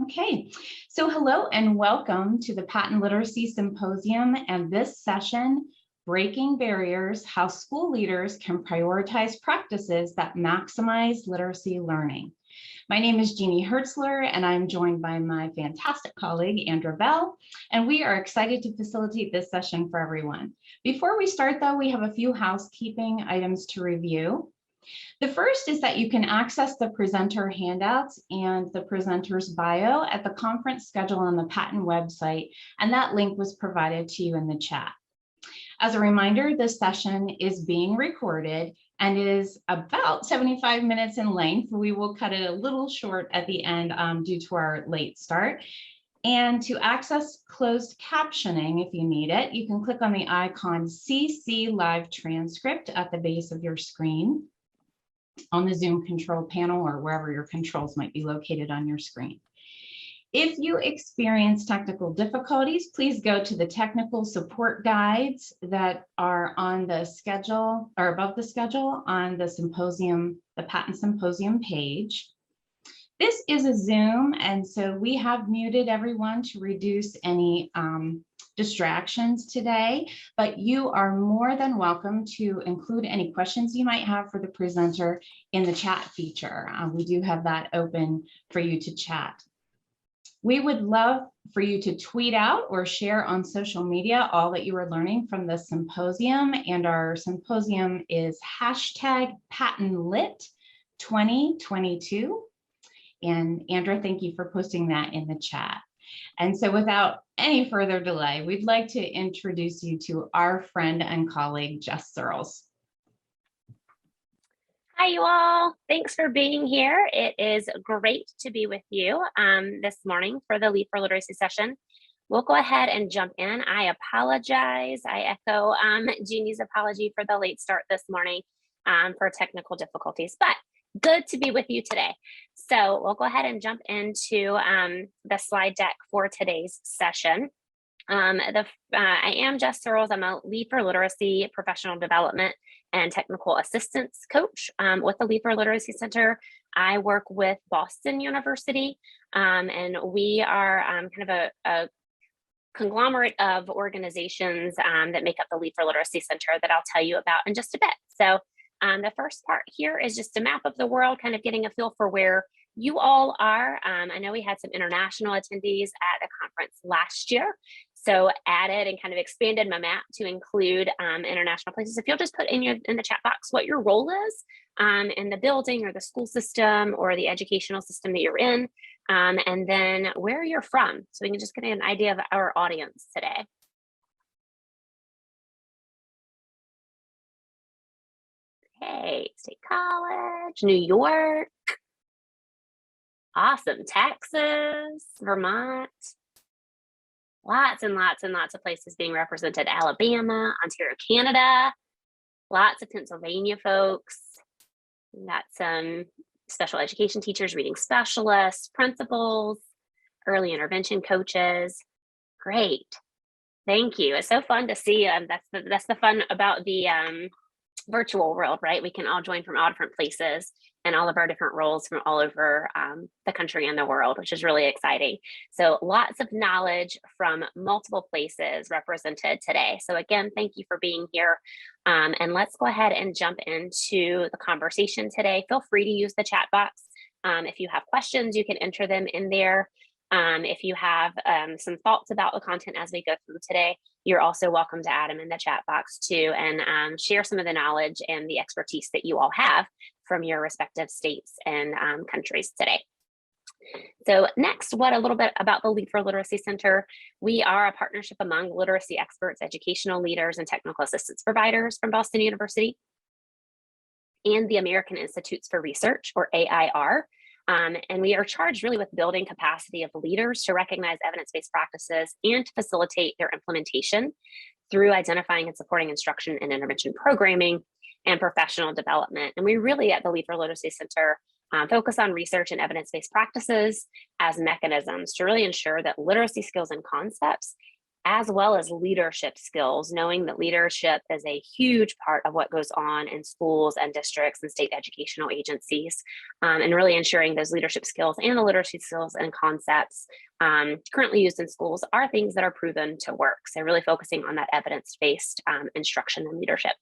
Okay, so hello and welcome to the Patent Literacy Symposium and this session, Breaking Barriers, How School Leaders Can Prioritize Practices that Maximize Literacy Learning. My name is Jeannie Hertzler and I'm joined by my fantastic colleague, Andra Bell, and we are excited to facilitate this session for everyone. Before we start though, we have a few housekeeping items to review. The first is that you can access the presenter handouts and the presenter's bio at the conference schedule on the patent website, and that link was provided to you in the chat. As a reminder, this session is being recorded and is about 75 minutes in length. We will cut it a little short at the end due to our late start. And to access closed captioning, if you need it, you can click on the icon CC Live Transcript at the base of your screen on the Zoom control panel or wherever your controls might be located on your screen. If you experience technical difficulties, please go to the technical support guides that are on the schedule or above the schedule on the symposium, the Patent Symposium page. This is a Zoom, and so we have muted everyone to reduce any distractions today, but you are more than welcome to include any questions you might have for the presenter in the chat feature. We do have that open for you to chat. We would love for you to tweet out or share on social media all that you are learning from the symposium, and our symposium is #PatentLit2022. And Andra, thank you for posting that in the chat. And so without any further delay, we'd like to introduce you to our friend and colleague, Jess Surles. Hi, you all. Thanks for being here. It is great to be with you this morning for the Lead for Literacy session. We'll go ahead and jump in. I apologize. I echo Jeannie's apology for the late start this morning for technical difficulties, but good to be with you today. So we'll go ahead and jump into the slide deck for today's session. I am Jess Surles. I'm a Lead for Literacy professional development and technical assistance coach with the Lead for Literacy Center. I work with Boston University, and we are kind of a conglomerate of organizations that make up the Lead for Literacy Center that I'll tell you about in just a bit. So the first part here is just a map of the world, kind of getting a feel for where you all are. I know we had some international attendees at the conference last year, so added and kind of expanded my map to include international places. If you'll just put in the chat box what your role is in the building or the school system or the educational system that you're in, and then where you're from, so we can just get an idea of our audience today. Okay, State College, New York, awesome, Texas, Vermont, lots and lots and lots of places being represented, Alabama, Ontario, Canada, lots of Pennsylvania folks. We got some special education teachers, reading specialists, principals, early intervention coaches. Great, thank you. It's so fun to see. That's the fun about the virtual world, right? We can all join from all different places and all of our different roles from all over the country and the world, which is really exciting. So lots of knowledge from multiple places represented today. So again, thank you for being here. And let's go ahead and jump into the conversation today. Feel free to use the chat box. If you have questions, you can enter them in there. If you have some thoughts about the content as we go through today, you're also welcome to add them in the chat box too, and share some of the knowledge and the expertise that you all have from your respective states and countries today. So next, a little bit about the Lead for Literacy Center. We are a partnership among literacy experts, educational leaders, and technical assistance providers from Boston University and the American Institutes for Research, or AIR. And we are charged really with building capacity of leaders to recognize evidence-based practices and to facilitate their implementation through identifying and supporting instruction and intervention programming and professional development. And we really at the Lead for Literacy Center focus on research and evidence-based practices as mechanisms to really ensure that literacy skills and concepts as well as leadership skills, knowing that leadership is a huge part of what goes on in schools and districts and state educational agencies, and really ensuring those leadership skills and the literacy skills and concepts currently used in schools are things that are proven to work. So really focusing on that evidence-based instruction and leadership.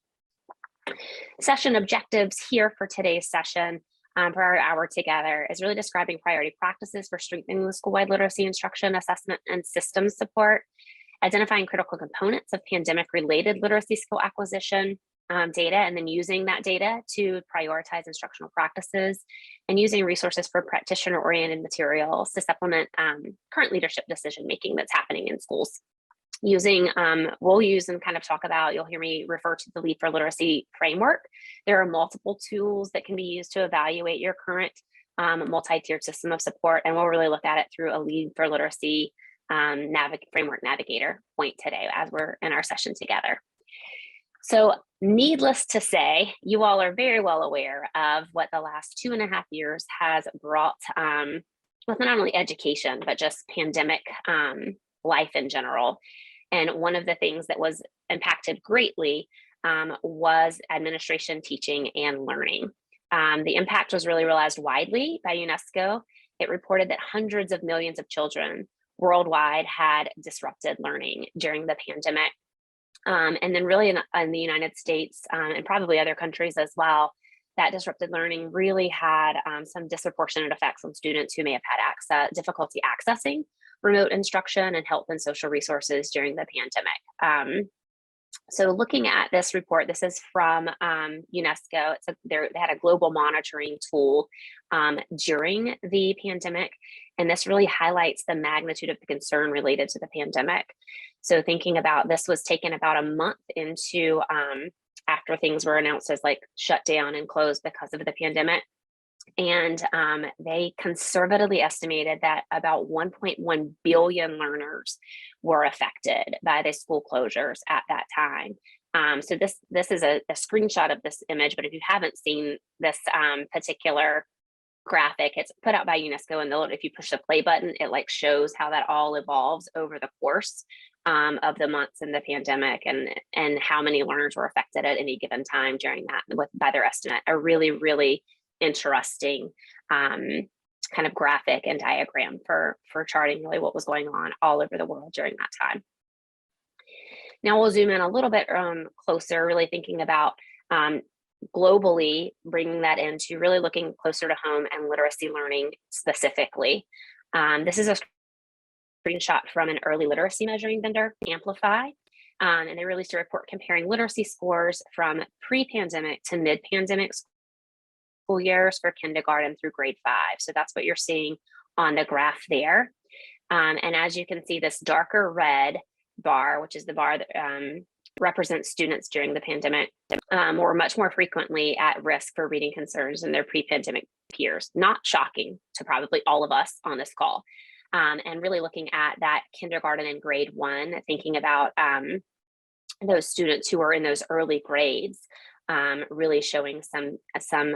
Session objectives here for today's session for our hour together is really describing priority practices for strengthening the school-wide literacy instruction, assessment, and systems support, identifying critical components of pandemic-related literacy skill acquisition data, and then using that data to prioritize instructional practices, and using resources for practitioner-oriented materials to supplement current leadership decision-making that's happening in schools. We'll use and kind of talk about, you'll hear me refer to the Lead for Literacy framework. There are multiple tools that can be used to evaluate your current multi-tiered system of support, and we'll really look at it through a Lead for Literacy framework navigator point today as we're in our session together. So needless to say, you all are very well aware of what the last 2.5 years has brought with not only education, but just pandemic life in general. And one of the things that was impacted greatly was administration, teaching, and learning. The impact was really realized widely by UNESCO. It reported that hundreds of millions of children worldwide had disrupted learning during the pandemic. And then really in the United States and probably other countries as well, that disrupted learning really had some disproportionate effects on students who may have had difficulty accessing remote instruction and health and social resources during the pandemic. So looking at this report, this is from UNESCO. They had a global monitoring tool during the pandemic, and this really highlights the magnitude of the concern related to the pandemic. So thinking about this was taken about a month into after things were announced as like shut down and closed because of the pandemic. And they conservatively estimated that about 1.1 billion learners were affected by the school closures at that time. So this is a screenshot of this image, but if you haven't seen this particular graphic, it's put out by UNESCO, and if you push the play button, it like shows how that all evolves over the course of the months in the pandemic, and how many learners were affected at any given time during that by their estimate. A really, really interesting kind of graphic and diagram for charting really what was going on all over the world during that time. Now we'll zoom in a little bit closer, really thinking about globally, bringing that into really looking closer to home and literacy learning specifically. This is a screenshot from an early literacy measuring vendor, Amplify, and they released a report comparing literacy scores from pre-pandemic to mid-pandemic school years for kindergarten through grade 5. So that's what you're seeing on the graph there. And as you can see, this darker red bar, which is the bar that represents students during the pandemic, were much more frequently at risk for reading concerns than their pre-pandemic peers. Not shocking to probably all of us on this call. And really looking at that kindergarten and grade 1, thinking about those students who are in those early grades, really showing some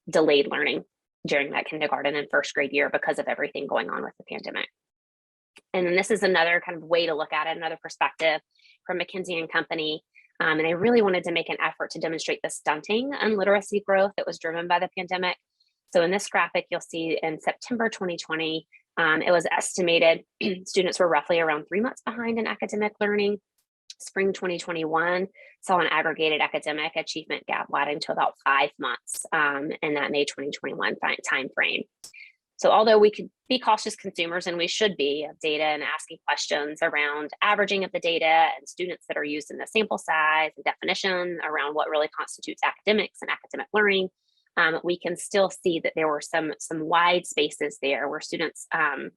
delayed learning during that kindergarten and first grade year because of everything going on with the pandemic. And then this is another kind of way to look at it, another perspective from McKinsey and Company. And they really wanted to make an effort to demonstrate the stunting in literacy growth that was driven by the pandemic. So in this graphic, you'll see in September 2020, it was estimated students were roughly around 3 months behind in academic learning. Spring 2021 saw an aggregated academic achievement gap widening to about 5 months in that May 2021 timeframe. So although we could be cautious consumers, and we should be, of data and asking questions around averaging of the data and students that are used in the sample size and definition around what really constitutes academics and academic learning, we can still see that there were some wide spaces there where students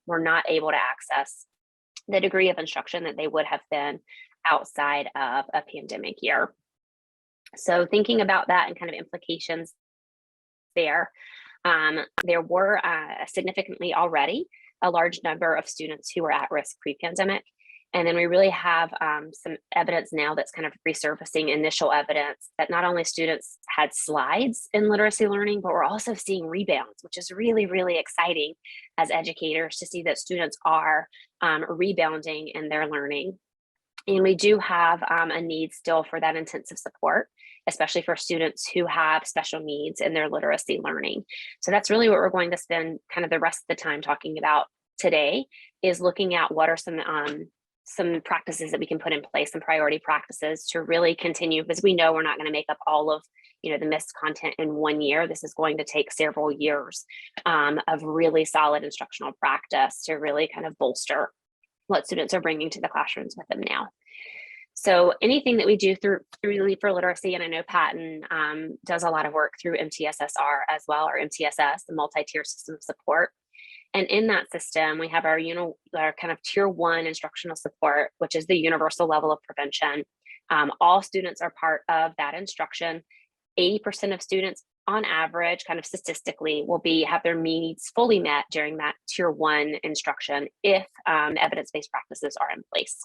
were not able to access the degree of instruction that they would have been outside of a pandemic year. So thinking about that and kind of implications there, there were significantly already a large number of students who were at risk pre-pandemic. And then we really have some evidence now that's kind of resurfacing, initial evidence that not only students had slides in literacy learning, but we're also seeing rebounds, which is really, really exciting as educators to see that students are rebounding in their learning. And we do have a need still for that intensive support, especially for students who have special needs in their literacy learning. So that's really what we're going to spend kind of the rest of the time talking about today, is looking at what are some practices that we can put in place, some priority practices to really continue, because we know we're not going to make up all of the missed content in 1 year. This is going to take several years of really solid instructional practice to really kind of bolster what students are bringing to the classrooms with them now. So anything that we do through Lead for Literacy, and I know Patton does a lot of work through MTSSR as well, or MTSS, the multi-tier system of support. And in that system, we have our kind of tier 1 instructional support, which is the universal level of prevention. All students are part of that instruction. 80% of students on average, kind of statistically, will have their needs fully met during that tier 1 instruction if evidence-based practices are in place.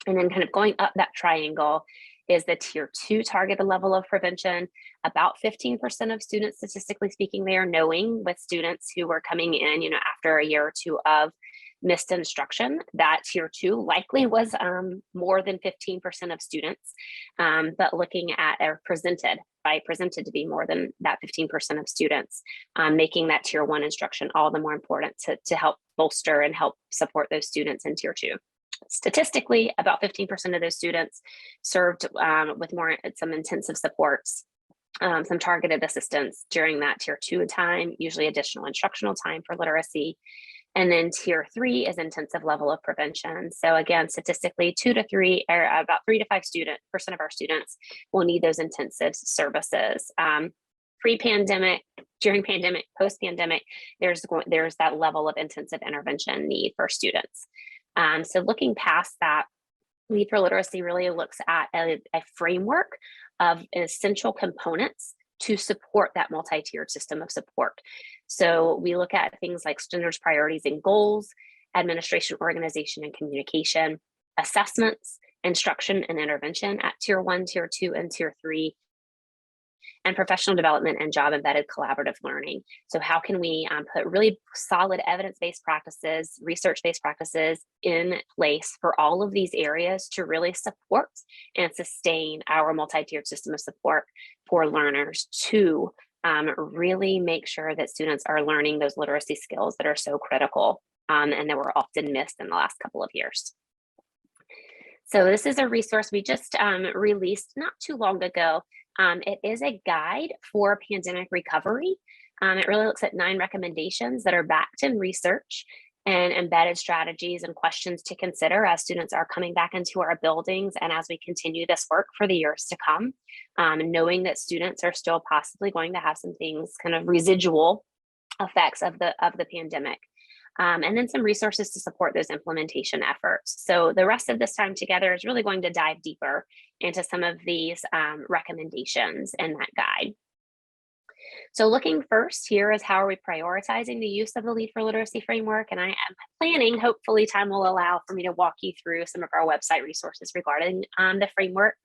And then kind of going up that triangle is the tier 2 targeted level of prevention. About 15% of students, statistically speaking, they are knowing with students who were coming in, after a year or two of missed instruction, that tier 2 likely was more than 15% of students, but looking at presented to be more than that 15% of students, making that tier 1 instruction all the more important to help bolster and help support those students in tier 2. Statistically, about 15% of those students served with some intensive supports, some targeted assistance during that tier 2 time, usually additional instructional time for literacy. And then tier 3 is intensive level of prevention. So again, statistically, 2 to 3, or about 3 to 5% of our students will need those intensive services. Pre-pandemic, during pandemic, post-pandemic, there's that level of intensive intervention need for students. So looking past that, Lead for Literacy really looks at a framework of essential components to support that multi-tiered system of support. So we look at things like standards, priorities, and goals, administration, organization, and communication, assessments, instruction and intervention at tier 1, tier 2, and tier 3, and professional development and job-embedded collaborative learning. So how can we put really solid evidence-based practices, research-based practices in place for all of these areas to really support and sustain our multi-tiered system of support for learners to really make sure that students are learning those literacy skills that are so critical and that were often missed in the last couple of years. So this is a resource we just released not too long ago. It is a guide for pandemic recovery. It really looks at 9 recommendations that are backed in research and embedded strategies and questions to consider as students are coming back into our buildings and as we continue this work for the years to come, knowing that students are still possibly going to have some things, kind of residual effects of the pandemic. And then some resources to support those implementation efforts. So the rest of this time together is really going to dive deeper into some of these recommendations in that guide. So looking first here is how are we prioritizing the use of the Lead for Literacy framework? And I am planning, hopefully time will allow for me to walk you through some of our website resources regarding the framework.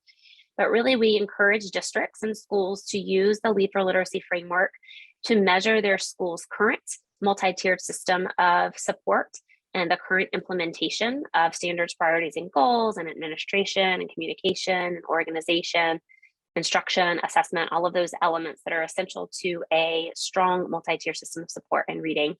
But really we encourage districts and schools to use the Lead for Literacy framework to measure their school's current multi-tiered system of support and the current implementation of standards, priorities, and goals, and administration and communication and organization, instruction, assessment, all of those elements that are essential to a strong multi-tier system of support and reading.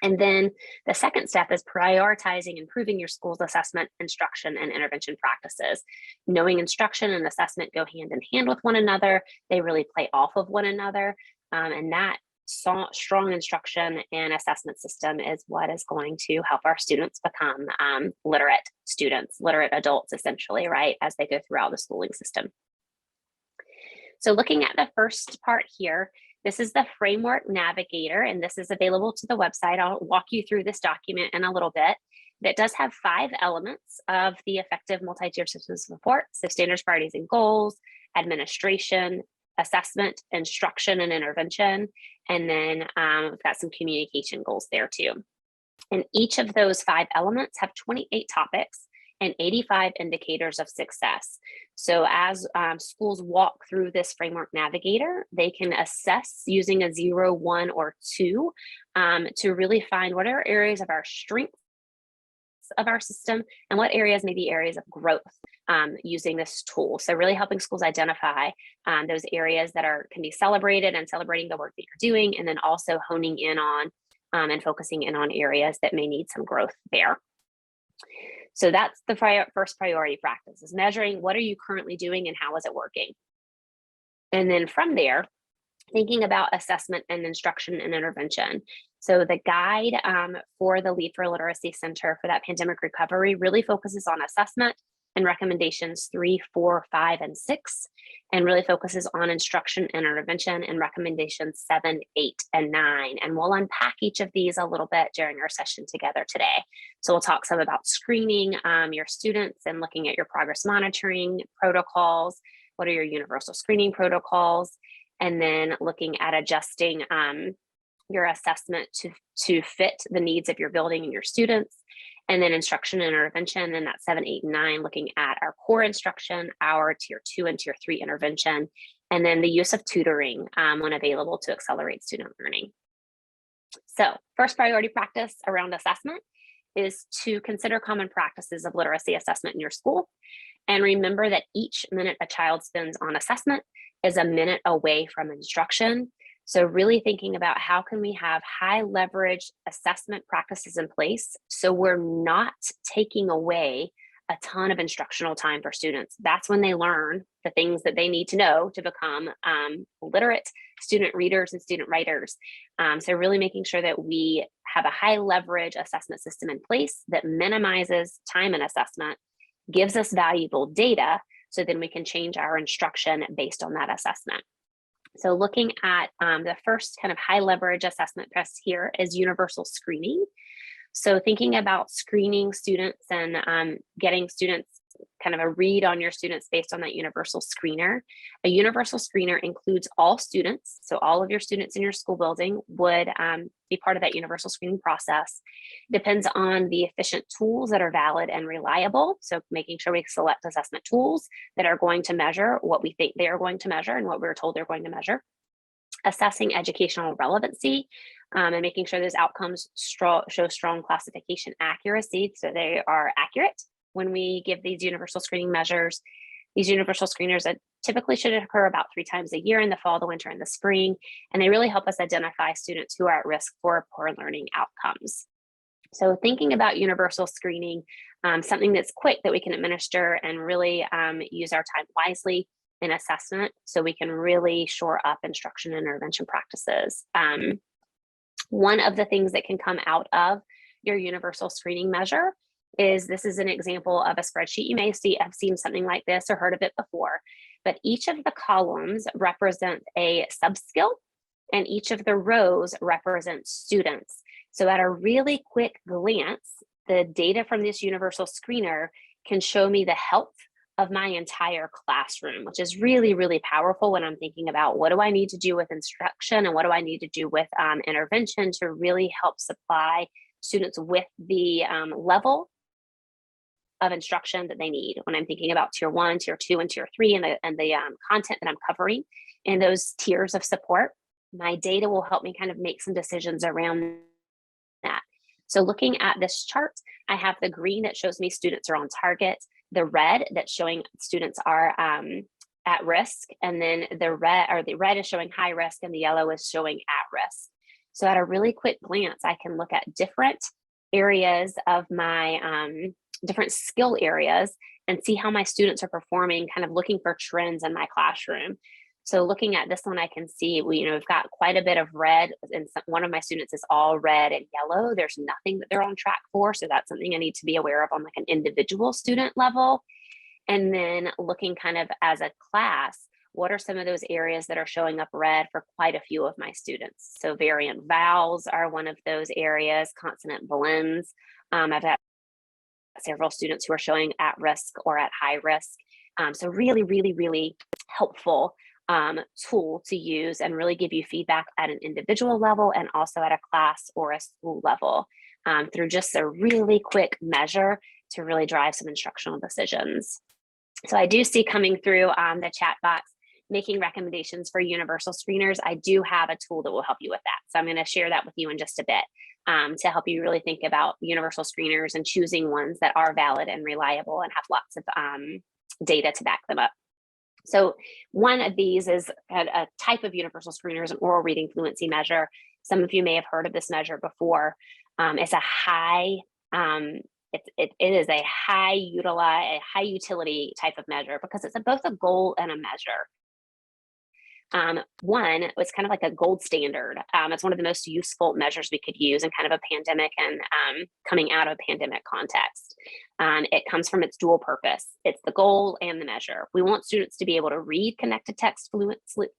And then the second step is prioritizing improving your school's assessment, instruction, and intervention practices. Knowing instruction and assessment go hand in hand with one another. They really play off of one another. And that strong instruction and assessment system is what is going to help our students become literate students, literate adults, essentially, right, as they go throughout the schooling system. So looking at the first part here, this is the framework navigator, and this is available to the website. I'll walk you through this document in a little bit. That does have 5 elements of the effective multi-tier system support. So standards, priorities, and goals, administration, assessment, instruction, and intervention. And then we've got some communication goals there too. And each of those 5 elements have 28 topics and 85 indicators of success. So as schools walk through this framework navigator, they can assess using a 0, 1, or 2 to really find what are areas of our strength of our system and what areas may be areas of growth using this tool. So really helping schools identify those areas that can be celebrated and celebrating the work that you're doing, and then also honing in on and focusing in on areas that may need some growth there. So that's the first priority practice, is measuring what are you currently doing and how is it working. And then from there, thinking about assessment and instruction and intervention. So the guide for the Lead for Literacy Center for that pandemic recovery really focuses on assessment and recommendations 3, 4, 5, and 6, and really focuses on instruction and intervention and recommendations 7, 8, and 9. And we'll unpack each of these a little bit during our session together today. So we'll talk some about screening your students and looking at your progress monitoring protocols. What are your universal screening protocols? And then looking at adjusting your assessment to fit the needs of your building and your students. And then instruction and intervention, and that 7, 8, and 9, looking at our core instruction, our tier 2 and tier 3 intervention, and then the use of tutoring when available to accelerate student learning. So first priority practice around assessment is to consider common practices of literacy assessment in your school. And remember that each minute a child spends on assessment is a minute away from instruction. So really thinking about how can we have high leverage assessment practices in place so we're not taking away a ton of instructional time for students. That's when they learn the things that they need to know to become literate student readers and student writers. So really making sure that we have a high leverage assessment system in place that minimizes time and assessment, gives us valuable data, so then we can change our instruction based on that assessment. So looking at the first kind of high leverage assessment press here is universal screening. So thinking about screening students and getting students kind of a read on your students based on that universal screener. A universal screener includes all students. So all of your students in your school building would be part of that universal screening process. Depends on the efficient tools that are valid and reliable. So making sure we select assessment tools that are going to measure what we think they are going to measure and what we're told they're going to measure. Assessing educational relevancy and making sure those outcomes show strong classification accuracy, so they are accurate when we give these universal screening measures. These universal screeners typically should occur about 3 times a year, in the fall, the winter, and the spring, and they really help us identify students who are at risk for poor learning outcomes. So thinking about universal screening, something that's quick that we can administer and really use our time wisely in assessment so we can really shore up instruction and intervention practices. One of the things that can come out of your universal screening measure is, this is an example of a spreadsheet. You may have seen something like this or heard of it before, but each of the columns represent a subskill and each of the rows represents students. So at a really quick glance, the data from this universal screener can show me the health of my entire classroom, which is really, really powerful when I'm thinking about what do I need to do with instruction and what do I need to do with intervention to really help supply students with the level of instruction that they need. When I'm thinking about tier 1, tier 2, and tier 3 and the content that I'm covering in those tiers of support, my data will help me kind of make some decisions around that. So looking at this chart, I have the green that shows me students are on target, the red that's showing students are at risk, and then the red is showing high risk and the yellow is showing at risk. So at a really quick glance, I can look at different areas of my different skill areas and see how my students are performing, kind of looking for trends in my classroom. So looking at this one, I can see we've got quite a bit of red, and one of my students is all red and yellow. There's nothing that they're on track for. So that's something I need to be aware of on like an individual student level. And then looking kind of as a class, what are some of those areas that are showing up red for quite a few of my students? So variant vowels are one of those areas, consonant blends. I've had several students who are showing at risk or at high risk. So really, really, really helpful tool to use and really give you feedback at an individual level and also at a class or a school level through just a really quick measure to really drive some instructional decisions. So I do see coming through the chat box, making recommendations for universal screeners. I do have a tool that will help you with that. So I'm going to share that with you in just a bit to help you really think about universal screeners and choosing ones that are valid and reliable and have lots of data to back them up. So one of these is a type of universal screener, is an oral reading fluency measure. Some of you may have heard of this measure before. It's a high, it is a high utility type of measure because it's both a goal and a measure. One, it's kind of like a gold standard. It's one of the most useful measures we could use in kind of a pandemic and coming out of a pandemic context. It comes from its dual purpose. It's the goal and the measure. We want students to be able to read connected text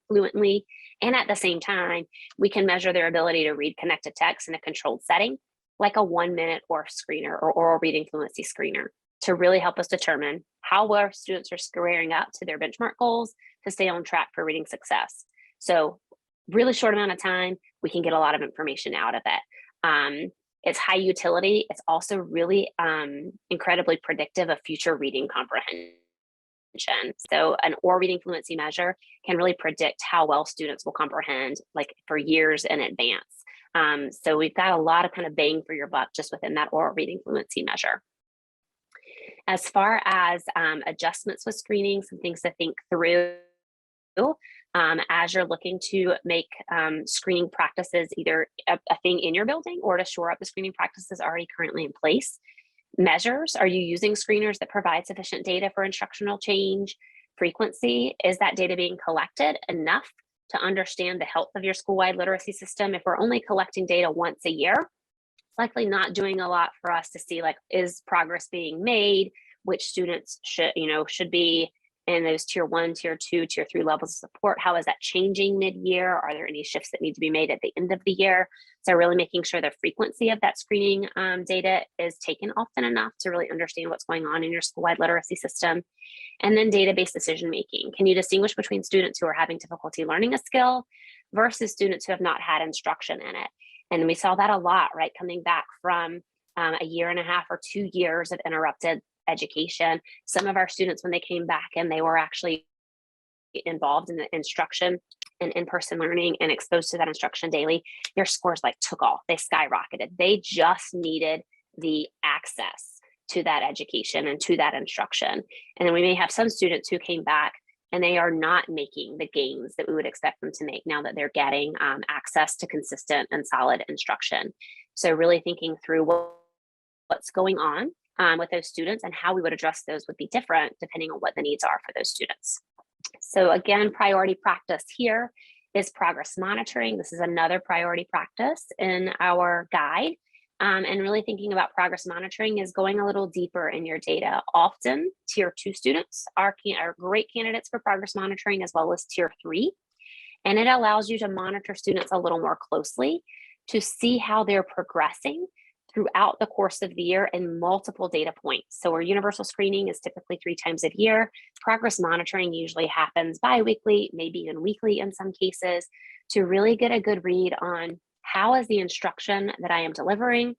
fluently, and at the same time, we can measure their ability to read connected text in a controlled setting, like a 1-minute ORF screener or oral reading fluency screener, to really help us determine how well our students are squaring up to their benchmark goals to stay on track for reading success. So really short amount of time, we can get a lot of information out of it. It's high utility. It's also really incredibly predictive of future reading comprehension. So an oral reading fluency measure can really predict how well students will comprehend, like for years in advance. So we've got a lot of kind of bang for your buck just within that oral reading fluency measure. As far as adjustments with screening, some things to think through as you're looking to make screening practices either a thing in your building or to shore up the screening practices already currently in place. Measures, are you using screeners that provide sufficient data for instructional change? Frequency, is that data being collected enough to understand the health of your school-wide literacy system? If we're only collecting data once a year, it's likely not doing a lot for us to see, like, is progress being made? Which students should be in those tier 1, tier 2, tier 3 levels of support? How is that changing mid-year? Are there any shifts that need to be made at the end of the year? So really making sure the frequency of that screening data is taken often enough to really understand what's going on in your school-wide literacy system. And then database decision-making. Can you distinguish between students who are having difficulty learning a skill versus students who have not had instruction in it? And we saw that a lot, right? Coming back from a year and a half or 2 years of interrupted education. Some of our students, when they came back and they were actually involved in the instruction and in-person learning and exposed to that instruction daily, their scores like took off. They skyrocketed. They just needed the access to that education and to that instruction. And then we may have some students who came back and they are not making the gains that we would expect them to make now that they're getting access to consistent and solid instruction. So really thinking through what's going on with those students and how we would address those would be different depending on what the needs are for those students. So again, priority practice here is progress monitoring. This is another priority practice in our guide. And really thinking about progress monitoring is going a little deeper in your data. Often tier 2 students are great candidates for progress monitoring, as well as tier 3. And it allows you to monitor students a little more closely to see how they're progressing throughout the course of the year in multiple data points. So our universal screening is typically 3 times a year. Progress monitoring usually happens bi-weekly, maybe even weekly in some cases, to really get a good read on how is the instruction that I am delivering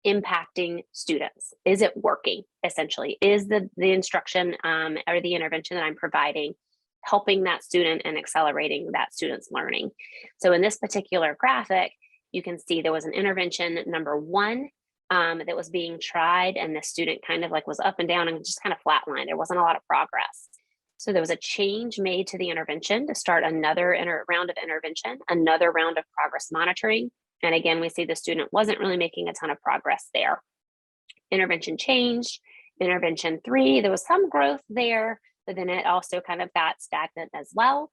impacting students? Is it working, essentially? Is the instruction or the intervention that I'm providing helping that student and accelerating that student's learning? So in this particular graphic, you can see there was an intervention number 1 that was being tried, and the student kind of like was up and down and just kind of flatlined. There wasn't a lot of progress. So there was a change made to the intervention to start another round of intervention, another round of progress monitoring. And again, we see the student wasn't really making a ton of progress there. Intervention changed. Intervention 3, there was some growth there, but then it also kind of got stagnant as well.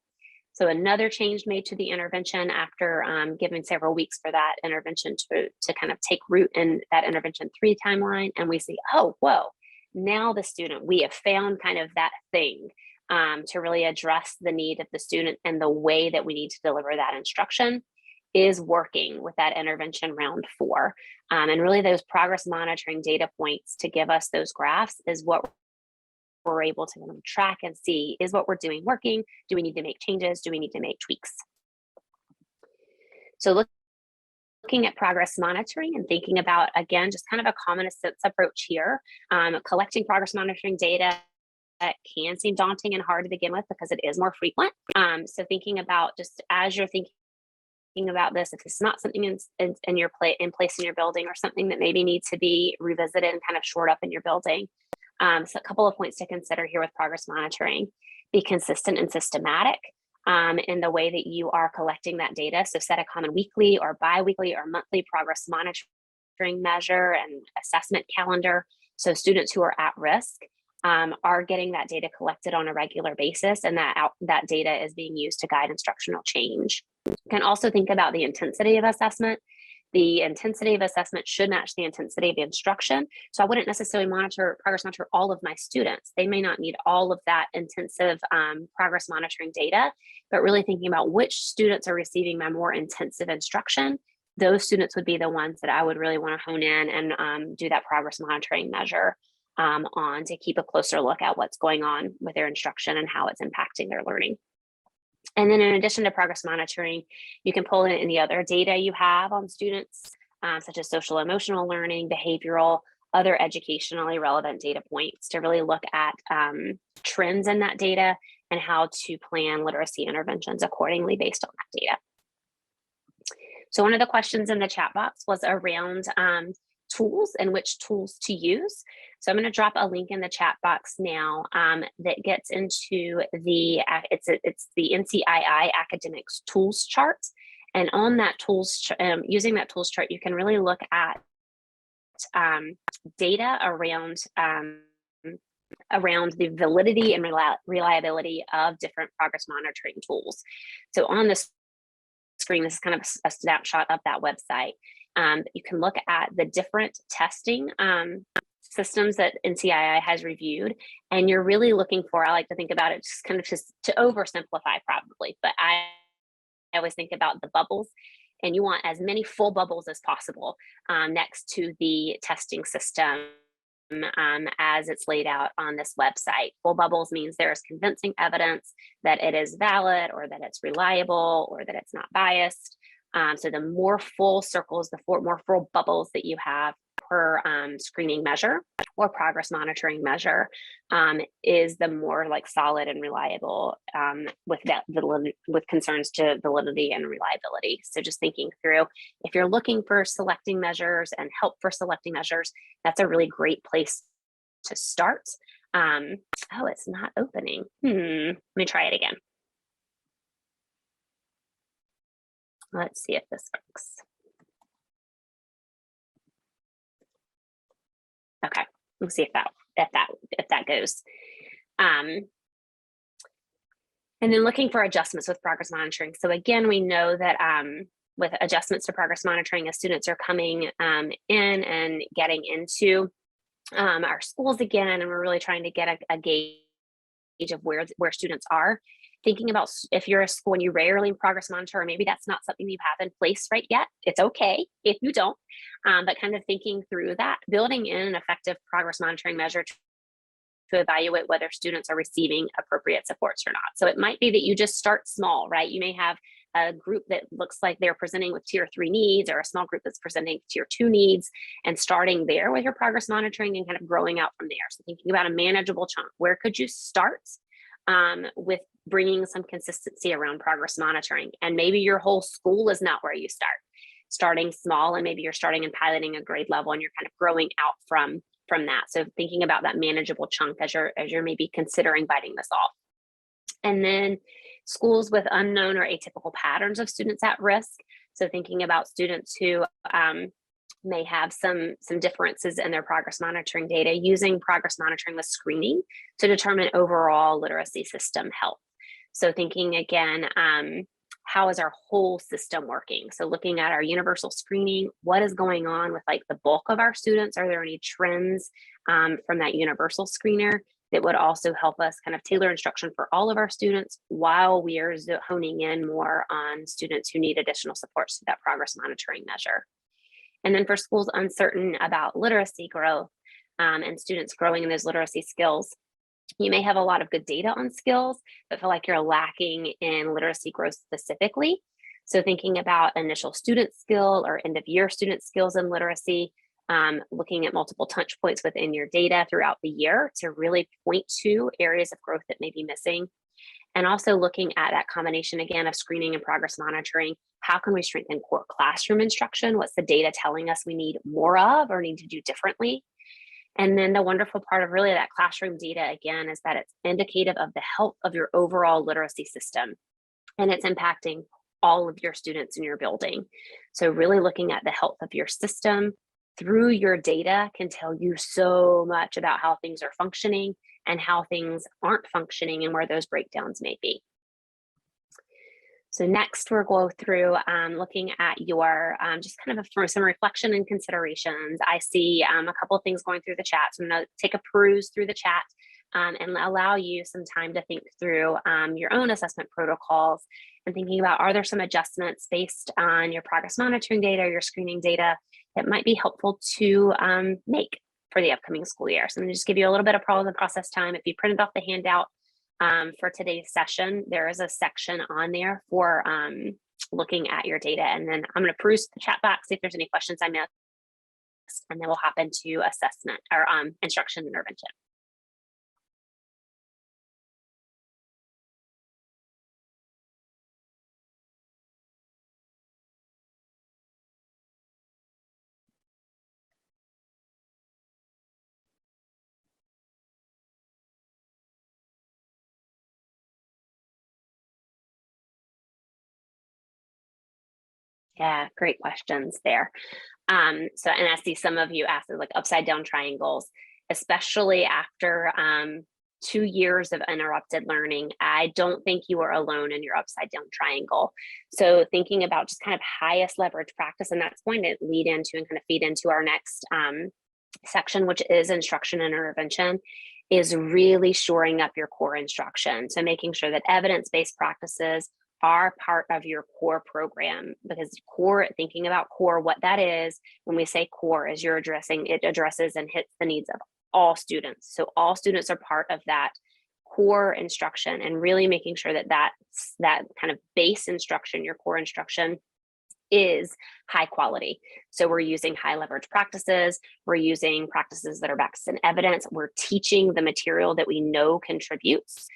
So another change made to the intervention after giving several weeks for that intervention to kind of take root in that intervention 3 timeline. And we see, oh, whoa, now the student, we have found kind of that thing to really address the need of the student, and the way that we need to deliver that instruction is working with that intervention round 4. And really those progress monitoring data points to give us those graphs is what we're able to track and see, is what we're doing working? Do we need to make changes? Do we need to make tweaks? So looking looking at progress monitoring and thinking about, again, just kind of a common sense approach here. Collecting progress monitoring data can seem daunting and hard to begin with because it is more frequent. So thinking about, just as you're thinking about this, if it's not something in your place in your building, or something that maybe needs to be revisited and kind of shored up in your building. So a couple of points to consider here with progress monitoring: be consistent and systematic in the way that you are collecting that data. So set a common weekly or bi-weekly or monthly progress monitoring measure and assessment calendar, so students who are at risk are getting that data collected on a regular basis, and that data is being used to guide instructional change. You can also think about the intensity of assessment. The intensity of assessment should match the intensity of the instruction. So I wouldn't necessarily progress monitor all of my students. They may not need all of that intensive progress monitoring data, but really thinking about which students are receiving my more intensive instruction. Those students would be the ones that I would really want to hone in and do that progress monitoring measure on, to keep a closer look at what's going on with their instruction and how it's impacting their learning. And then in addition to progress monitoring, you can pull in any other data you have on students, such as social emotional learning, behavioral, other educationally relevant data points, to really look at trends in that data and how to plan literacy interventions accordingly based on that data. So one of the questions in the chat box was around tools and which tools to use. So I'm going to drop a link in the chat box now that gets into the, it's the NCII academics tools chart. And on that tools, using that tools chart, you can really look at data around the validity and reliability of different progress monitoring tools. So on this screen, this is kind of a snapshot of that website. You can look at the different testing systems that NCII has reviewed, and you're really looking for, I like to think about it just kind of just to oversimplify probably, but I always think about the bubbles, and you want as many full bubbles as possible next to the testing system as it's laid out on this website. Full bubbles means there is convincing evidence that it is valid, or that it's reliable, or that it's not biased. So the more full circles, the more full bubbles that you have per screening measure or progress monitoring measure is the more like solid and reliable with concerns to validity and reliability. So just thinking through, if you're looking for selecting measures and help for selecting measures, that's a really great place to start. Oh, it's not opening. Let me try it again. Let's see if this works. Okay, we'll see if that goes. And then looking for adjustments with progress monitoring. So again, we know that with adjustments to progress monitoring, as students are coming in and getting into our schools again, and we're really trying to get a gauge of where students are. Thinking about if you're a school and you rarely progress monitor, or maybe that's not something you have in place right yet, it's okay if you don't, but kind of thinking through that, building in an effective progress monitoring measure to evaluate whether students are receiving appropriate supports or not. So it might be that you just start small, right? You may have a group that looks like they're presenting with tier 3 needs, or a small group that's presenting tier 2 needs, and starting there with your progress monitoring and kind of growing out from there. So thinking about a manageable chunk, where could you start with bringing some consistency around progress monitoring? And maybe your whole school is not where you start. Starting small, and maybe you're starting and piloting a grade level, and you're kind of growing out from that. So thinking about that manageable chunk as you're maybe considering biting this off. And then schools with unknown or atypical patterns of students at risk. So thinking about students who may have some differences in their progress monitoring data, using progress monitoring with screening to determine overall literacy system health. So thinking again, how is our whole system working? So looking at our universal screening, what is going on with like the bulk of our students? Are there any trends from that universal screener that would also help us kind of tailor instruction for all of our students, while we are honing in more on students who need additional supports to that progress monitoring measure? And then for schools uncertain about literacy growth and students growing in those literacy skills, you may have a lot of good data on skills, but feel like you're lacking in literacy growth specifically. So thinking about initial student skill or end of year student skills and literacy, looking at multiple touch points within your data throughout the year to really point to areas of growth that may be missing. And also looking at that combination again of screening and progress monitoring. How can we strengthen core classroom instruction? What's the data telling us we need more of or need to do differently? And then the wonderful part of really that classroom data again is that it's indicative of the health of your overall literacy system, and it's impacting all of your students in your building. So really looking at the health of your system through your data can tell you so much about how things are functioning and how things aren't functioning and where those breakdowns may be. So next we'll go through looking at your just kind of some reflection and considerations. I see a couple of things going through the chat. So I'm going to take a peruse through the chat and allow you some time to think through your own assessment protocols and thinking about, are there some adjustments based on your progress monitoring data, your screening data that might be helpful to make for the upcoming school year. So I'm going to just give you a little bit of problem process time. If you printed off the handout for today's session, there is a section on there for looking at your data. And then I'm going to peruse the chat box, see if there's any questions I missed, and then we'll hop into assessment or instruction intervention. Yeah, great questions there. And I see some of you asked like upside down triangles, especially after 2 years of interrupted learning. I don't think you are alone in your upside down triangle. So thinking about just kind of highest leverage practice, and that's going to lead into and kind of feed into our next section, which is instruction and intervention, is really shoring up your core instruction. So making sure that evidence-based practices are part of your core program, because core, thinking about core, what that is, when we say core, is you're addressing, it addresses and hits the needs of all students. So all students are part of that core instruction, and really making sure that that kind of base instruction, your core instruction, is high quality. So we're using high leverage practices. We're using practices that are backed in evidence. We're teaching the material that we know contributes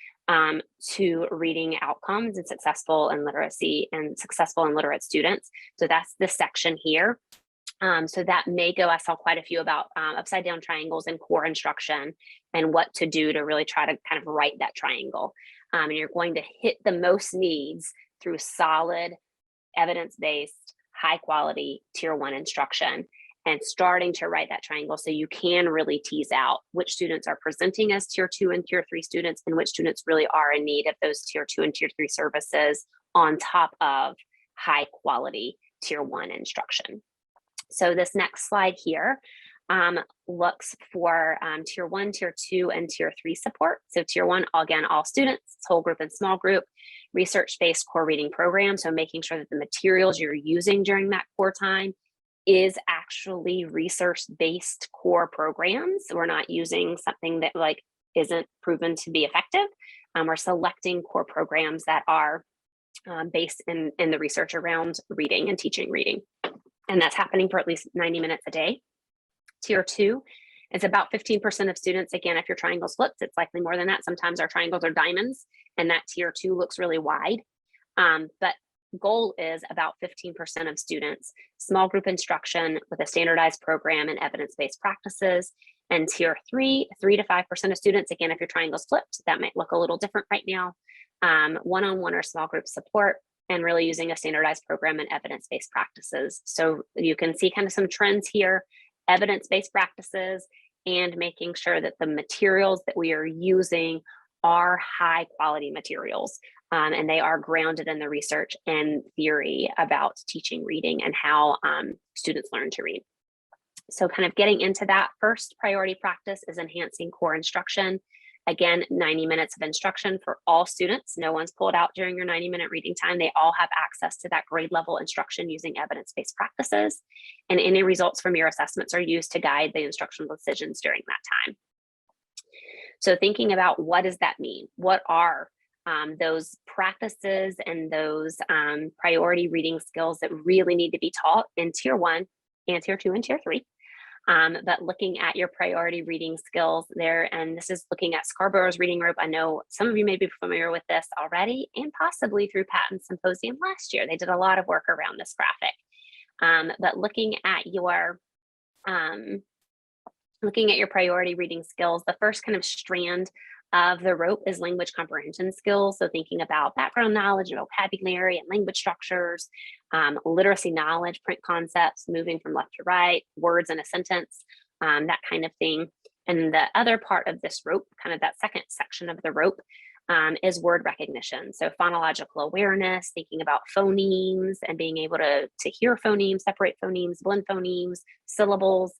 to reading outcomes and successful in literacy and successful and literate students. So that's this section here. So that may go, I saw quite a few about upside down triangles and core instruction and what to do to really try to kind of right that triangle. And you're going to hit the most needs through solid, evidence-based, high quality tier 1 instruction, and starting to write that triangle so you can really tease out which students are presenting as tier 2 and tier 3 students and which students really are in need of those tier 2 and tier 3 services on top of high quality tier 1 instruction. So this next slide here looks for tier 1, tier 2, and tier 3 support. So tier 1, again, all students, whole group and small group, research-based core reading program. So making sure that the materials you're using during that core time is actually research-based core programs. We're not using something that like isn't proven to be effective. We're selecting core programs that are based in the research around reading and teaching reading. And that's happening for at least 90 minutes a day. Tier 2 is about 15% of students. Again, if your triangle's flipped, it's likely more than that. Sometimes our triangles are diamonds and that tier 2 looks really wide. But goal is about 15% of students, small group instruction with a standardized program and evidence-based practices. And tier 3, 3 to 5% of students, again, if your triangle's flipped, that might look a little different right now. One-on-one or small group support, and really using a standardized program and evidence-based practices. So you can see kind of some trends here, evidence-based practices, and making sure that the materials that we are using are high quality materials. And they are grounded in the research and theory about teaching reading and how students learn to read. So kind of getting into that, first priority practice is enhancing core instruction. Again, 90 minutes of instruction for all students. No one's pulled out during your 90-minute reading time. They all have access to that grade level instruction using evidence-based practices. And any results from your assessments are used to guide the instructional decisions during that time. So thinking about what does that mean? What are those practices and those priority reading skills that really need to be taught in tier 1 and tier 2 and tier 3. But looking at your priority reading skills there, and this is looking at Scarborough's reading group. I know some of you may be familiar with this already, and possibly through Patton Symposium last year. They did a lot of work around this graphic. But looking at your priority reading skills, the first kind of strand of the rope is language comprehension skills. So thinking about background knowledge and vocabulary and language structures, literacy knowledge, print concepts, moving from left to right, words in a sentence, that kind of thing. And the other part of this rope, kind of that second section of the rope, is word recognition. So phonological awareness, thinking about phonemes and being able to hear phonemes, separate phonemes, blend phonemes, syllables,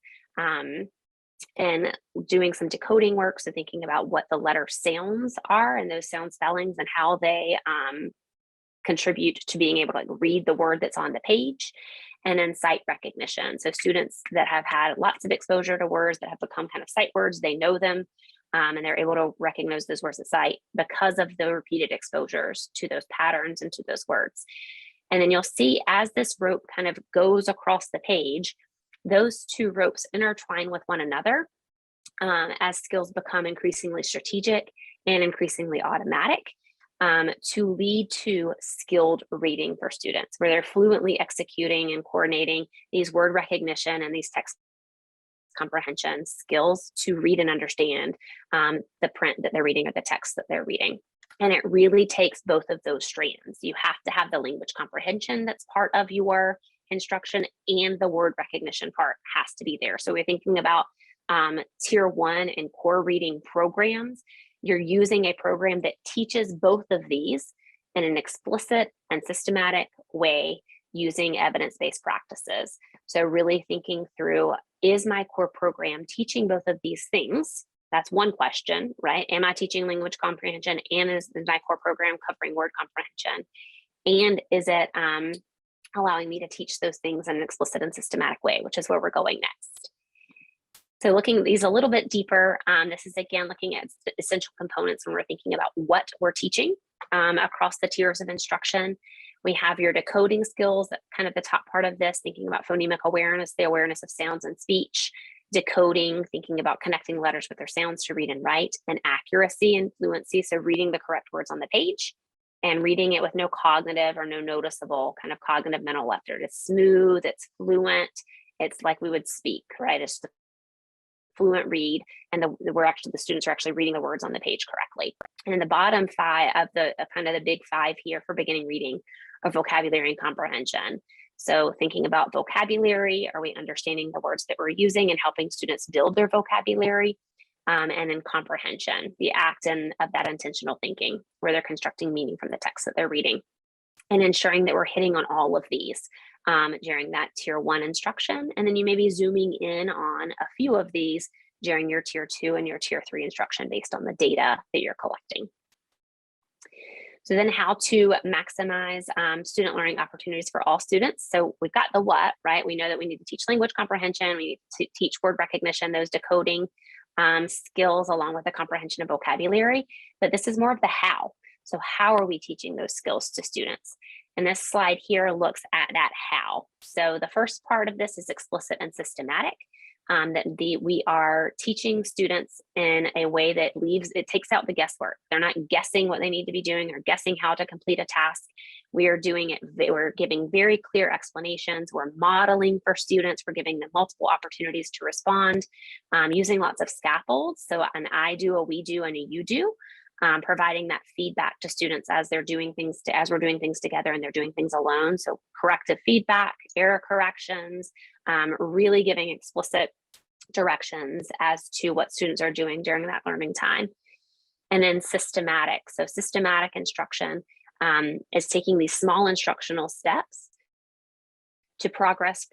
and doing some decoding work. So thinking about what the letter sounds are and those sound spellings and how they contribute to being able to read the word that's on the page. And then sight recognition. So students that have had lots of exposure to words that have become kind of sight words, they know them, and they're able to recognize those words at sight because of the repeated exposures to those patterns and to those words. And then you'll see as this rope kind of goes across the page, those two ropes intertwine with one another as skills become increasingly strategic and increasingly automatic to lead to skilled reading for students, where they're fluently executing and coordinating these word recognition and these text comprehension skills to read and understand the print that they're reading or the text that they're reading. And it really takes both of those strands. You have to have the language comprehension that's part of your instruction, and the word recognition part has to be there. So we're thinking about tier 1 and core reading programs. You're using a program that teaches both of these in an explicit and systematic way using evidence-based practices. So really thinking through, is my core program teaching both of these things? That's one question, right? Am I teaching language comprehension, and is my core program covering word comprehension? And is it allowing me to teach those things in an explicit and systematic way, which is where we're going next. So looking at these a little bit deeper, this is again looking at essential components when we're thinking about what we're teaching across the tiers of instruction. We have your decoding skills, kind of the top part of this, thinking about phonemic awareness, the awareness of sounds and speech, decoding, thinking about connecting letters with their sounds to read and write, and accuracy and fluency, so reading the correct words on the page and reading it with no cognitive or no noticeable kind of cognitive mental effort. It's smooth, it's fluent, it's like we would speak, right? It's the fluent read, and the students are actually reading the words on the page correctly. And in the bottom 5 of the kind of the big 5 here for beginning reading are vocabulary and comprehension. So thinking about vocabulary, are we understanding the words that we're using and helping students build their vocabulary? And then comprehension, the act of that intentional thinking, where they're constructing meaning from the text that they're reading, and ensuring that we're hitting on all of these during that tier 1 instruction. And then you may be zooming in on a few of these during your tier 2 and your tier 3 instruction based on the data that you're collecting. So then how to maximize student learning opportunities for all students. So we've got the what, right? We know that we need to teach language comprehension, we need to teach word recognition, those decoding skills along with the comprehension of vocabulary, but this is more of the how. So how are we teaching those skills to students? And this slide here looks at that how. So the first part of this is explicit and systematic. We are teaching students in a way that takes out the guesswork. They're not guessing what they need to be doing or guessing how to complete a task. We are doing it, we're giving very clear explanations. We're modeling for students. We're giving them multiple opportunities to respond, using lots of scaffolds. So an I do, a we do, and a you do. Providing that feedback to students as they're doing things as we're doing things together and they're doing things alone. So corrective feedback, error corrections, really giving explicit directions as to what students are doing during that learning time. And then systematic. So systematic instruction is taking these small instructional steps to progress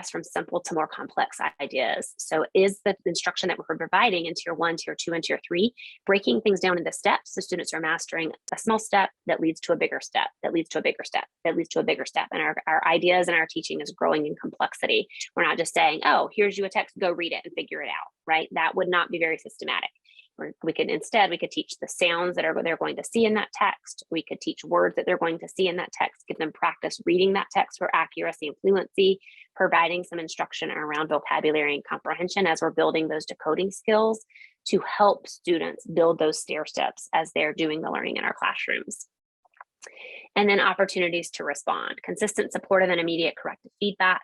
from simple to more complex ideas. So is the instruction that we're providing in tier 1, tier 2, and tier 3, breaking things down into steps so students are mastering a small step that leads to a bigger step, that leads to a bigger step, that leads to a bigger step. And our ideas and our teaching is growing in complexity. We're not just saying, oh, here's you a text, go read it and figure it out, right? That would not be very systematic. we could teach the sounds that they're going to see in that text. We could teach words that they're going to see in that text, give them practice reading that text for accuracy and fluency, providing some instruction around vocabulary and comprehension as we're building those decoding skills to help students build those stair steps as they're doing the learning in our classrooms. And then opportunities to respond, consistent, supportive, and immediate corrective feedback.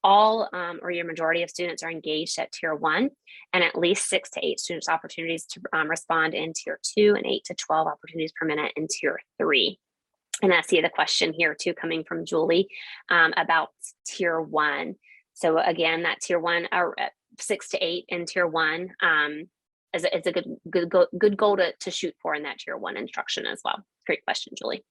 All or your majority of students are engaged at tier 1, and at least 6 to 8 students opportunities to respond in tier 2, and 8 to 12 opportunities per minute in tier 3. And I see the question here too coming from Julie about tier 1. So again, that tier 1 or 6 to 8 in tier 1 is a good goal to shoot for in that tier 1 instruction as well. Great question, Julie.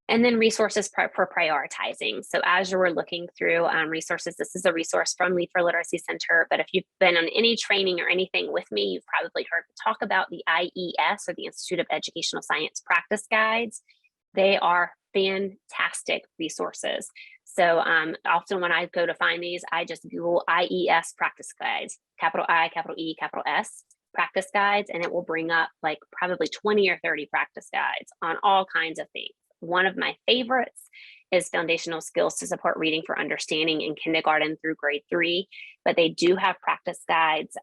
And then resources for prioritizing. So as you're looking through resources, this is a resource from Lead for Literacy Center, but if you've been on any training or anything with me, you've probably heard me talk about the IES, or the Institute of Educational Science Practice Guides. They are fantastic resources. So often when I go to find these, I just Google IES practice guides, capital I, capital E, capital S, practice guides, and it will bring up like probably 20 or 30 practice guides on all kinds of things. One of my favorites is Foundational Skills to Support Reading for Understanding in Kindergarten through grade 3, but they do have practice guides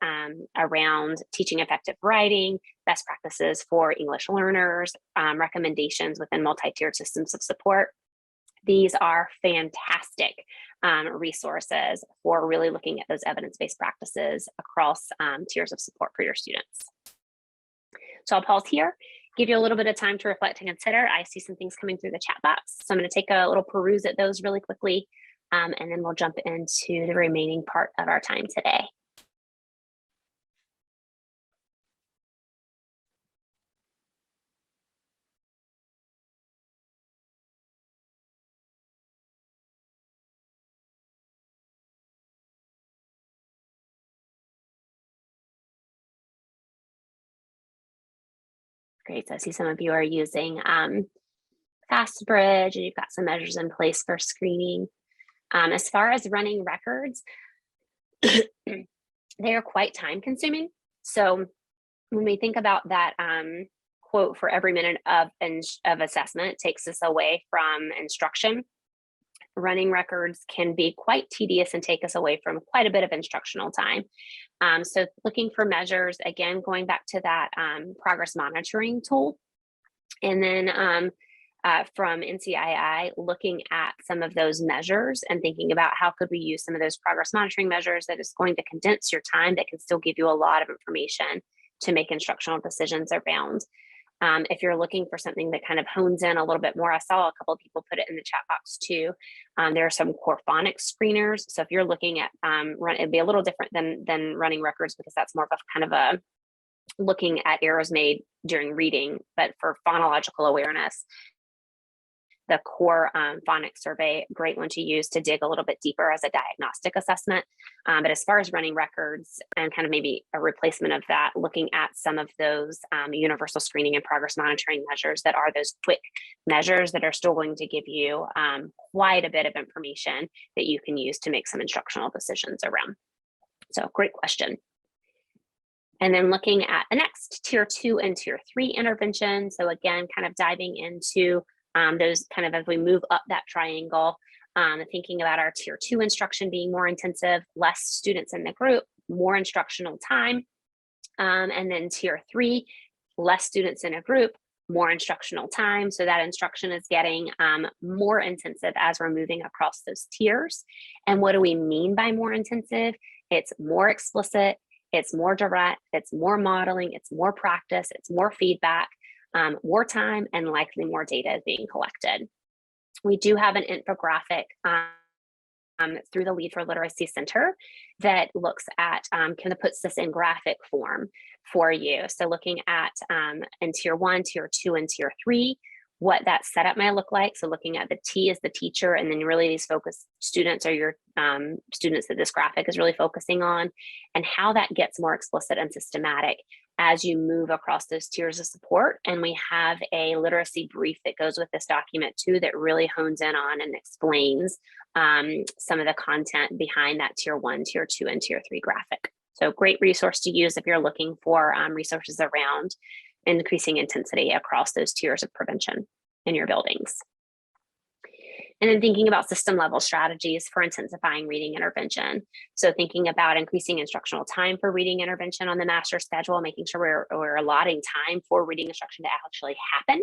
around teaching effective writing, best practices for English learners, recommendations within multi-tiered systems of support. These are fantastic resources for really looking at those evidence-based practices across tiers of support for your students. So I'll pause here, give you a little bit of time to reflect and consider. I see some things coming through the chat box, so I'm going to take a little peruse at those really quickly, and then we'll jump into the remaining part of our time today. Great, so I see some of you are using FastBridge, and you've got some measures in place for screening. As far as running records, they are quite time consuming. So when we think about that quote, for every minute of assessment takes us away from instruction, running records can be quite tedious and take us away from quite a bit of instructional time. So looking for measures, again, going back to that progress monitoring tool, and then from NCII, looking at some of those measures and thinking about how could we use some of those progress monitoring measures that is going to condense your time that can still give you a lot of information to make instructional decisions around. If you're looking for something that kind of hones in a little bit more, I saw a couple of people put it in the chat box too. There are some core phonics screeners. So if you're looking at, it'd be a little different than running records, because that's more of a kind of a looking at errors made during reading, but for phonological awareness, the core phonics survey, great one to use to dig a little bit deeper as a diagnostic assessment. But as far as running records and kind of maybe a replacement of that, looking at some of those universal screening and progress monitoring measures that are those quick measures that are still going to give you quite a bit of information that you can use to make some instructional decisions around. So great question. And then looking at the next tier 2 and tier 3 intervention. So again, kind of diving into those kind of as we move up that triangle, thinking about our tier 2 instruction being more intensive, less students in the group, more instructional time. And then tier 3, less students in a group, more instructional time. So that instruction is getting more intensive as we're moving across those tiers. And what do we mean by more intensive? It's more explicit, it's more direct, it's more modeling, it's more practice, it's more feedback. More time, and likely more data is being collected. We do have an infographic through the Lead for Literacy Center that looks at, kind of puts this in graphic form for you. So looking at in tier 1, tier 2, and tier 3, what that setup might look like. So looking at the T as the teacher, and then really these focus students are your students that this graphic is really focusing on, and how that gets more explicit and systematic as you move across those tiers of support. And we have a literacy brief that goes with this document too, that really hones in on and explains some of the content behind that tier 1, tier 2, and tier 3 graphic. So great resource to use if you're looking for resources around increasing intensity across those tiers of prevention in your buildings. And then thinking about system level strategies for intensifying reading intervention. So thinking about increasing instructional time for reading intervention on the master schedule, making sure we're allotting time for reading instruction to actually happen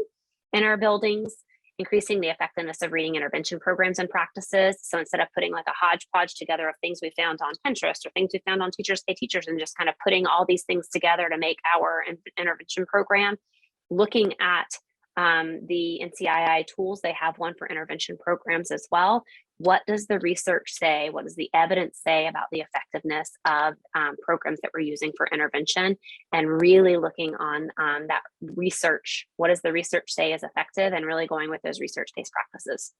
in our buildings, increasing the effectiveness of reading intervention programs and practices. So instead of putting like a hodgepodge together of things we found on Pinterest or things we found on Teachers Pay Teachers and just kind of putting all these things together to make our intervention program, looking at the NCII tools, they have one for intervention programs as well. What does the research say? What does the evidence say about the effectiveness of programs that we're using for intervention? And really looking on that research. What does the research say is effective? And really going with those research-based practices.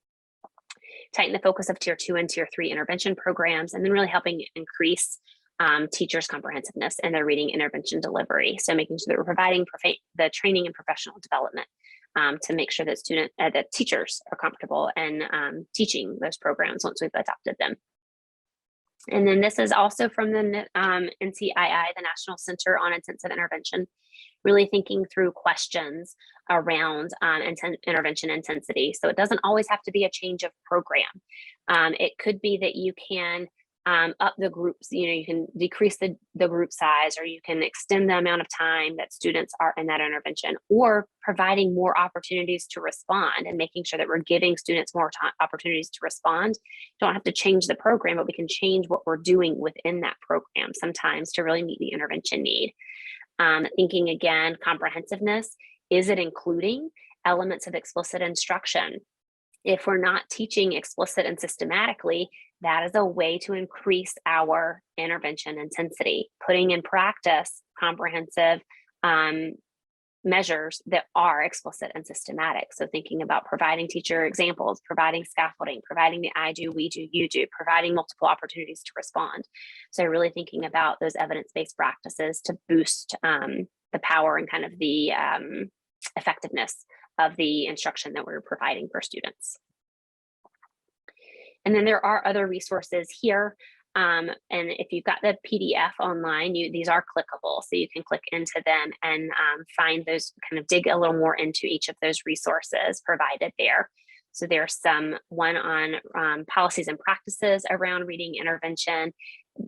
Tighten the focus of tier 2 and tier 3 intervention programs, and then really helping increase teachers' comprehensiveness and their reading intervention delivery. So making sure that we're providing the training and professional development to make sure that that teachers are comfortable and teaching those programs once we've adopted them. And then this is also from the NCII, the National Center on Intensive Intervention, really thinking through questions around intervention intensity. So it doesn't always have to be a change of program. It could be that you can up the groups, you can decrease the group size, or you can extend the amount of time that students are in that intervention, or providing more opportunities to respond and making sure that we're giving students more opportunities to respond. Don't have to change the program, but we can change what we're doing within that program sometimes to really meet the intervention need. Thinking again, comprehensiveness, is it including elements of explicit instruction? If we're not teaching explicit and systematically, that is a way to increase our intervention intensity, putting in practice comprehensive measures that are explicit and systematic. So thinking about providing teacher examples, providing scaffolding, providing the I do, we do, you do, providing multiple opportunities to respond. So really thinking about those evidence-based practices to boost the power and kind of the effectiveness of the instruction that we're providing for students. And then there are other resources here. And if you've got the PDF online, these are clickable. So you can click into them and find those, kind of dig a little more into each of those resources provided there. So there's one on policies and practices around reading intervention.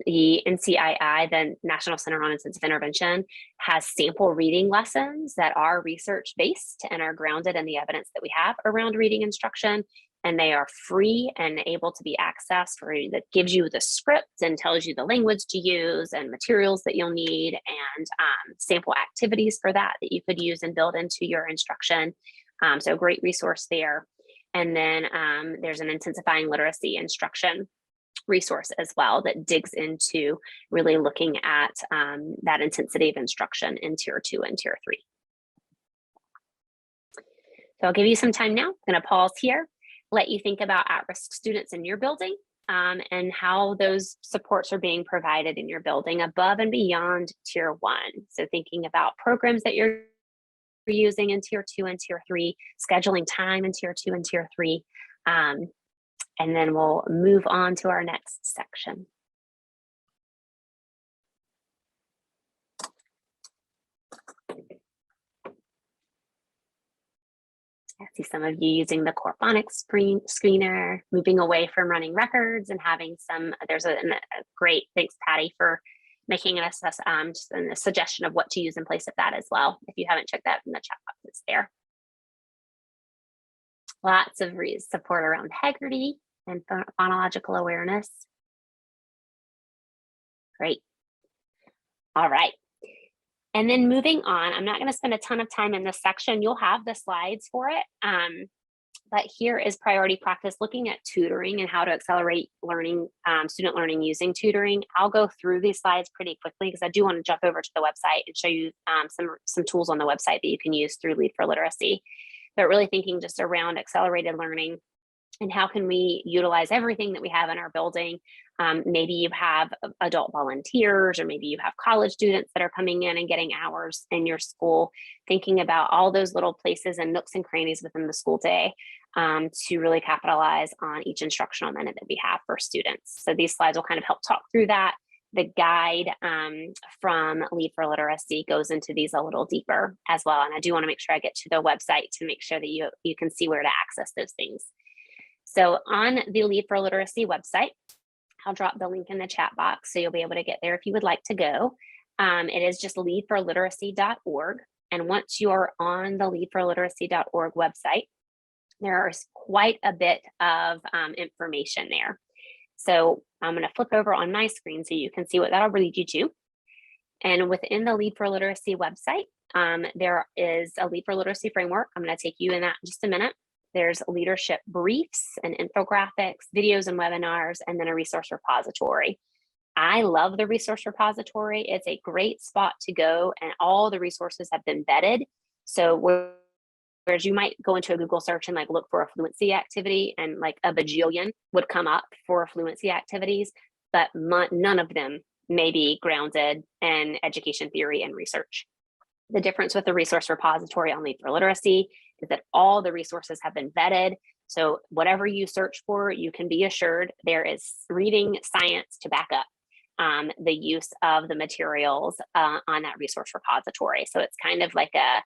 The NCII, the National Center on Intensive Intervention, has sample reading lessons that are research-based and are grounded in the evidence that we have around reading instruction. And they are free and able to be accessed, that gives you the script and tells you the language to use and materials that you'll need, and sample activities for that you could use and build into your instruction. So a great resource there. And then there's an intensifying literacy instruction resource as well that digs into really looking at that intensity of instruction in tier 2 and tier 3. So I'll give you some time now. I'm going to pause here, let you think about at-risk students in your building and how those supports are being provided in your building above and beyond tier 1. So thinking about programs that you're using in tier 2 and tier 3, scheduling time in tier 2 and tier 3, and then we'll move on to our next section. I see some of you using the core phonics screener, moving away from running records and having there's a great, thanks Patty for making just a suggestion of what to use in place of that as well. If you haven't checked that in the chat box, it's there. Lots of support around integrity and phonological awareness. Great. All right. And then moving on, I'm not going to spend a ton of time in this section. You'll have the slides for it. But here is priority practice, looking at tutoring and how to accelerate learning, student learning using tutoring. I'll go through these slides pretty quickly because I do want to jump over to the website and show you some tools on the website that you can use through Lead for Literacy. But really thinking just around accelerated learning and how can we utilize everything that we have in our building. Maybe you have adult volunteers, or maybe you have college students that are coming in and getting hours in your school, thinking about all those little places and nooks and crannies within the school day to really capitalize on each instructional minute that we have for students. So these slides will kind of help talk through that the guide from Lead for Literacy goes into these a little deeper as well. And I do want to make sure I get to the website to make sure that you can see where to access those things. So on the Lead for Literacy website, I'll drop the link in the chat box so you'll be able to get there if you would like to go. It is just leadforliteracy.org. And once you're on the leadforliteracy.org website, there's quite a bit of information there. So I'm going to flip over on my screen so you can see what that'll lead you to. And within the Lead for Literacy website, there is a Lead for Literacy framework. I'm going to take you in that in just a minute. There's leadership briefs and infographics, videos and webinars, and then a resource repository. I love the resource repository. It's a great spot to go, and all the resources have been vetted. So whereas you might go into a Google search and like look for a fluency activity, and like a bajillion would come up for fluency activities, but none of them may be grounded in education theory and research. The difference with the resource repository on Lead for Literacy is that all the resources have been vetted. So whatever you search for, you can be assured there is reading science to back up the use of the materials on that resource repository. So it's kind of like a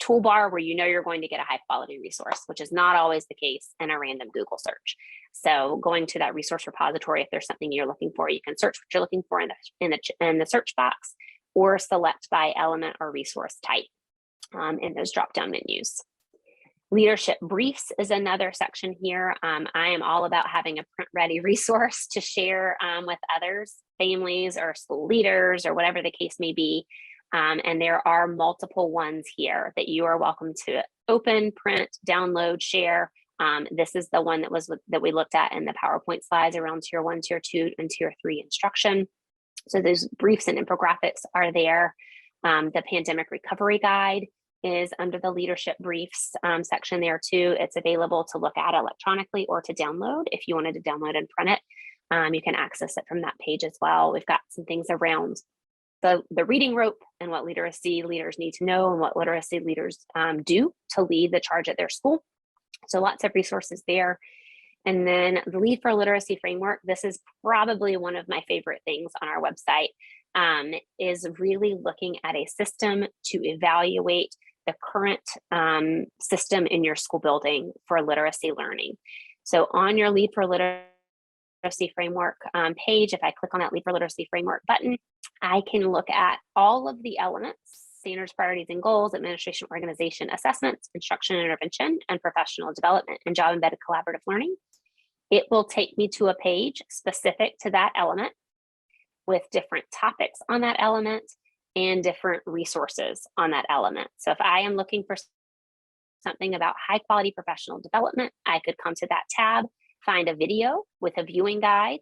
toolbar where you know you're going to get a high quality resource, which is not always the case in a random Google search. So going to that resource repository, if there's something you're looking for, you can search what you're looking for in the search box, or select by element or resource type in those drop-down menus. Leadership briefs is another section here. I am all about having a print-ready resource to share with others, families or school leaders or whatever the case may be. And there are multiple ones here that you are welcome to open, print, download, share. This is the one that we looked at in the PowerPoint slides around Tier 1, Tier 2, and Tier 3 instruction. So those briefs and infographics are there. The Pandemic Recovery Guide is under the leadership briefs section there too. It's available to look at electronically or to download. If you wanted to download and print it, you can access it from that page as well. We've got some things around the reading rope and what literacy leaders need to know and what literacy leaders do to lead the charge at their school. So lots of resources there. And then the Lead for Literacy framework, this is probably one of my favorite things on our website, is really looking at a system to evaluate the current system in your school building for literacy learning. So on your Lead for Literacy framework page, if I click on that Lead for Literacy framework button, I can look at all of the elements: standards, priorities, and goals, administration, organization, assessments, instruction and intervention, and professional development and job embedded collaborative learning. It will take me to a page specific to that element with different topics on that element and different resources on that element. So if I am looking for something about high quality professional development, I could come to that tab, find a video with a viewing guide,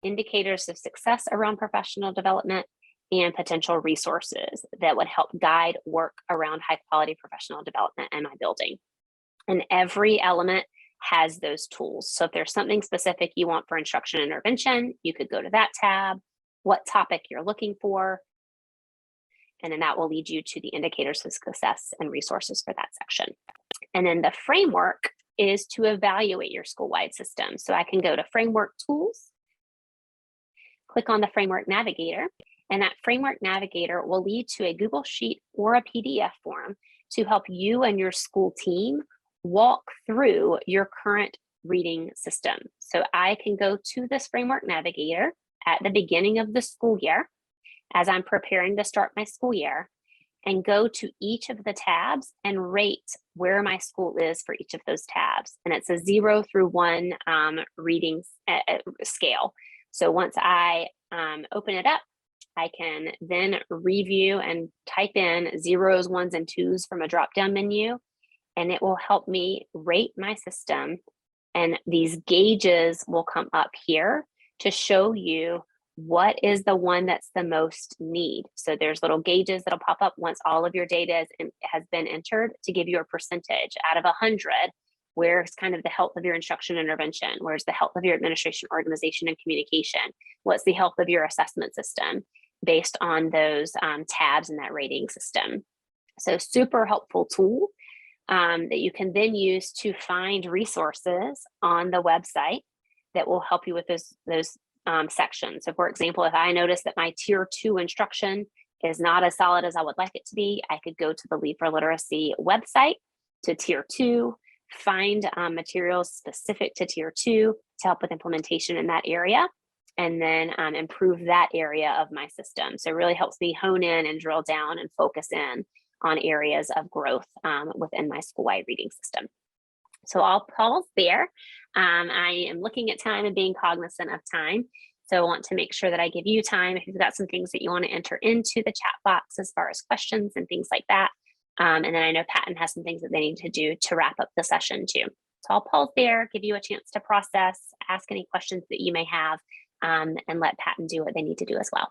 indicators of success around professional development, and potential resources that would help guide work around high quality professional development in my building. And every element has those tools. So if there's something specific you want for instruction and intervention, you could go to that tab, what topic you're looking for, and then that will lead you to the indicators of success and resources for that section. And then the framework is to evaluate your school-wide system. So I can go to Framework Tools, click on the Framework Navigator, and that Framework Navigator will lead to a Google Sheet or a PDF form to help you and your school team walk through your current reading system. So I can go to this Framework Navigator at the beginning of the school year as I'm preparing to start my school year, and go to each of the tabs and rate where my school is for each of those tabs. And it's a 0 through 1 reading scale. So once I open it up, I can then review and type in 0s, 1s, and 2s from a drop-down menu, and it will help me rate my system. And these gauges will come up here to show you what is the one that's the most need. So there's little gauges that'll pop up once all of your data has been entered to give you a percentage out of 100. Where's kind of the health of your instruction intervention? Where's the health of your administration, organization, and communication? What's the health of your assessment system based on those tabs in that rating system? So super helpful tool that you can then use to find resources on the website that will help you with those section. So for example, if I notice that my tier 2 instruction is not as solid as I would like it to be, I could go to the Lead for Literacy website to tier 2, find materials specific to tier 2 to help with implementation in that area, and then improve that area of my system. So it really helps me hone in and drill down and focus in on areas of growth within my school-wide reading system. So I'll pause there. I am looking at time and being cognizant of time. So I want to make sure that I give you time if you've got some things that you want to enter into the chat box as far as questions and things like that. And then I know Patton has some things that they need to do to wrap up the session too. So I'll pause there, give you a chance to process, ask any questions that you may have, and let Patton do what they need to do as well.